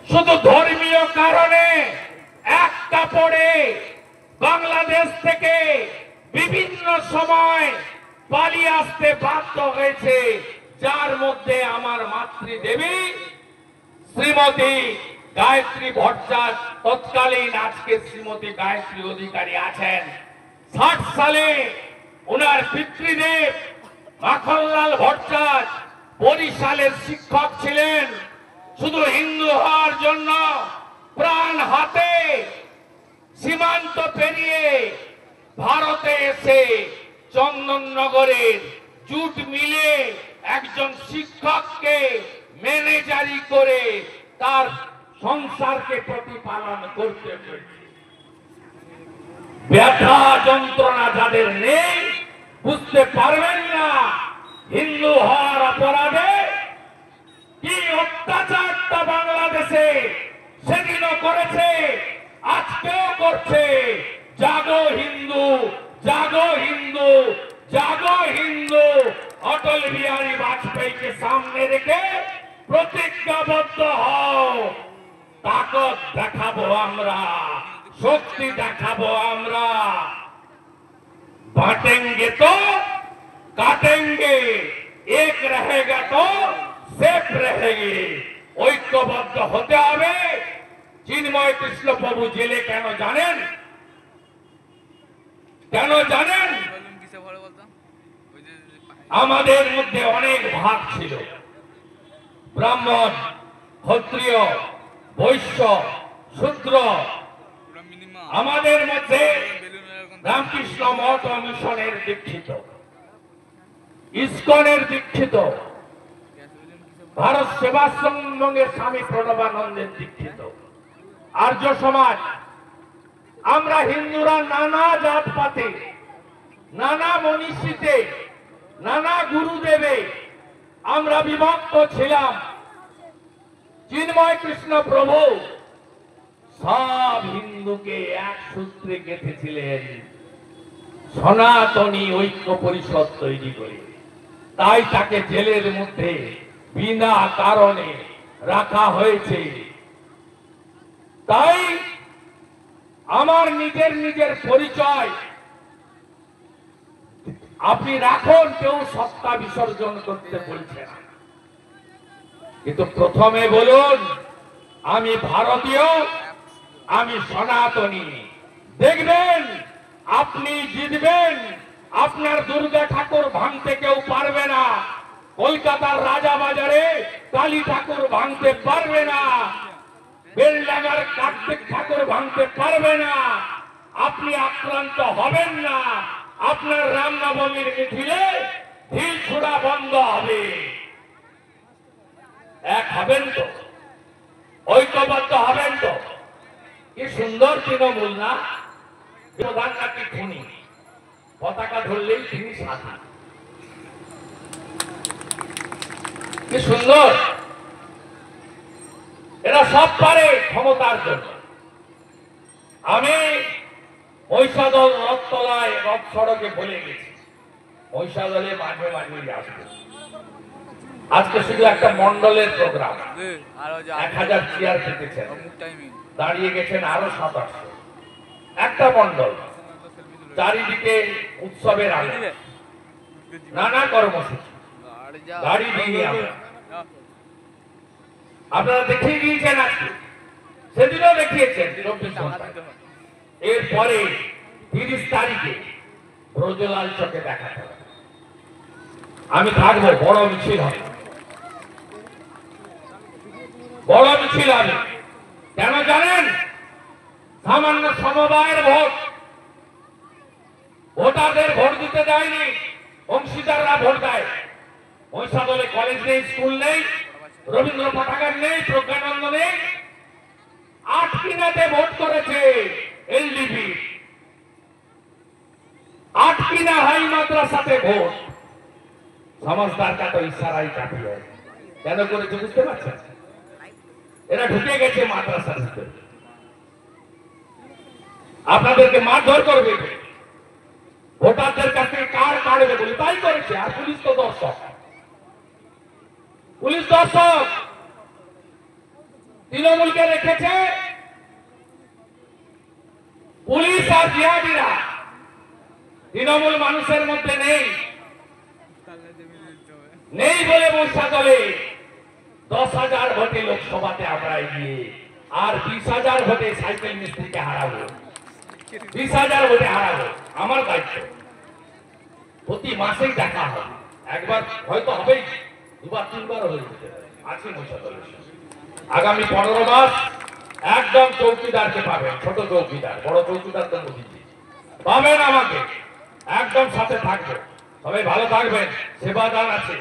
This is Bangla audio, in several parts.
শুধু ধর্মীয় কারণে এক কাপড়ে বাংলাদেশ থেকে বিভিন্ন সময় পালিয়ে আসতে বাধ্য হয়েছে, যার মধ্যে আমার মাতৃদেবী শ্রীমতী গায়ত্রী ভট্টাচার্য, তৎকালীন আজকে শ্রীমতী গায়ত্রী অধিকারী আছেন। 60 সালে ওনার পিতৃদেব মাখনলাল ভট্টাচার্য বরিশালের শিক্ষক ছিলেন। শুধু হিন্দু হওয়ার জন্য প্রাণ হাতে সীমান্ত পেরিয়ে ভারতে এসে চন্দননগরের জুট মিলে একজন শিক্ষককে ম্যানেজারি করে তার সংসারকে প্রতিপালন করতে হয়েছে। ব্যথা যন্ত্রণা যাদের নেই বুঝতে পারবেন না হিন্দু হওয়ার অপরাধে কি অত্যাচারটা বাংলাদেশে সেদিনও করেছে, আজকেও করছে। জাগো হিন্দু, জাগো হিন্দু, জাগো হিন্দু। অটল বিহারী বাজপেয়ীকে সামনে রেখে প্রতিজ্ঞাবদ্ধ হও। তাকত দেখাবো আমরা, শক্তি দেখাবো আমরা। बांटेंगे तो काटेंगे, एक रहेगा तो सेफ रहेंगे। ঐক্যবদ্ধ হতে হবে। চিন্ময় কৃষ্ণ প্রভু জেলে কেন জানেন? কেন জানেন? আমাদের মধ্যে অনেক ভাগ ছিল, ব্রাহ্মণ, ক্ষত্রিয়, বৈশ্য, শূদ্র। আমাদের মধ্যে রামকৃষ্ণ মঠ মিশনের দীক্ষিত, ইসকনের দীক্ষিত, ভারত সেবাশ্রমের স্বামী প্রণবানন্দের দীক্ষিত, আর্য সমাজ। আমরা হিন্দুরা নানা জাতপাতে, নানা মনীষীতে, নানা গুরুদেবে আমরা বিভক্ত ছিলাম। চিন্ময় কৃষ্ণ প্রভু সব হিন্দুকে এক সূত্রে গেঁথেছিলেন, সনাতনী ঐক্য পরিষদ তৈরি করে। তাই তাকে জেলের মধ্যে বিনা কারণে রাখা হয়েছে। তাই আমার নিজের পরিচয় আপনি রাখুন, কেউ সত্তা বিসর্জন করতে বলছে না, কিন্তু প্রথমে বলুন আমি ভারতীয়, আমি সনাতনী। দেখবেন আপনি জিতবেন। আপনার দুর্গা ঠাকুর ভাঙতে কেউ পারবে না, কলকাতার রাজাবাজারে কালী ঠাকুর ভাঙতে পারবে না, বেলডাঙ্গার কার্তিক ঠাকুর ভাঙতে পারবে না। আপনি আক্রান্ত হবেন না। আপনার রামনবমীর মিছিলে ঢিল ছোড়া বন্ধ হবে। এক হবেন তো? ঐক্যবদ্ধ হবেন তো? কি সুন্দর তৃণমূল না? প্রধান নাকি খুনি, পতাকা ধরলেই তিনি সাথী। কি সুন্দর! এরা সব পারে ক্ষমতার জন্য। আমি মহিষাদল রথতলায় রথ সড়কে বলে গেছি, মহিষাদলে মাঝে মাঝে আসবে। আজকে শুধু একটা মন্ডলের প্রোগ্রাম, 1000 চেয়ার পেতেছেন, দাঁড়িয়ে গেছেন আরো 700। একটা মন্ডল, চারিদিকে উৎসবের আলো, নানা কর্মসূচি, গাড়ি দিয়ে আপনারা দেখিয়ে দিয়েছেন। আজকে সেদিনও দেখিয়েছেন 24 ঘন্টায়। এরপরে 30 তারিখে ব্রজলাল চকে দেখা হবে। আমি থাকবো, বড় মিছিল হবে, বড় মিছিল হবে। কেন জানেন? সামান্য সমবায়ের ভোট, ভোটারদের ভোট দিতে দেয়নি, অংশীদাররা ভোট দেয়। মহিষাদলে কলেজ নেই, স্কুল নেই, রবীন্দ্র পাঠাগার নেই, প্রজ্ঞানন্দ নেই। 8 কিনাতে ভোট করেছে এলডিপি, 8 কিনা হাই মাদ্রাসাতে ভোট। সমাজদার কা তো ইশারাই কাটি হয়। কেন করেছে বুঝতে পারছেন? এরা ঢুকে গেছে মাদ্রাসার ভিতরে, আপনাদেরকে মারধর করবে, ভোটারদের কাছ থেকে কার্ড কাটবে বলে তাই করেছে। আর পুলিশ তো দর্শক, পুলিশ দর্শক। তৃণমূলকে রেখেছে পুলিশ আর জিহাদিরা। তৃণমূল মানুষের মধ্যে নেই, নেই বলে বর্ষা চলে। 10,000 ভোটে লোকসভাতে আমরা এগিয়ে, আর 20,000 ভোটে সাইকেল মিস্ত্রিকে হারাবো। 20,000 ভোটে হারাবো, আমার দায়িত্ব। প্রতি মাসেই দেখা হবে, একবার হয়তো হবেই, দুবার তিনবার হয়ে যেতে পারে। আছি মশাদলের সঙ্গে। আগামী 15 মাস একদম চৌকিদারকে পাবেন, ছোট চৌকিদার, বড় চৌকিদার তো বুঝিয়েছি পাবেন আমাকে, একদম সাথে থাকবো। সবাই ভালো থাকবেন, সেবাদান আছে,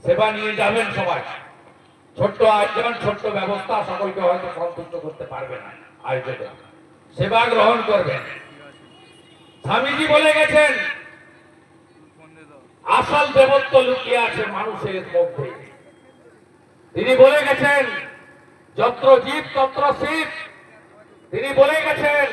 সেবা নিয়ে যাবেন সবাই। ছোট্ট আয়োজন, ছোট্ট ব্যবস্থা সকলকে হয়তো সন্তুষ্ট করতে পারবে না। আয়োজন সেবা গ্রহণ করবেন। স্বামীজি বলে গেছেন, আসল দেবত্ব লুকিয়ে আছে মানুষের মধ্যে। তিনি বলে গেছেন, যত্র জীব তত্র শিব। তিনি বলে গেছেন,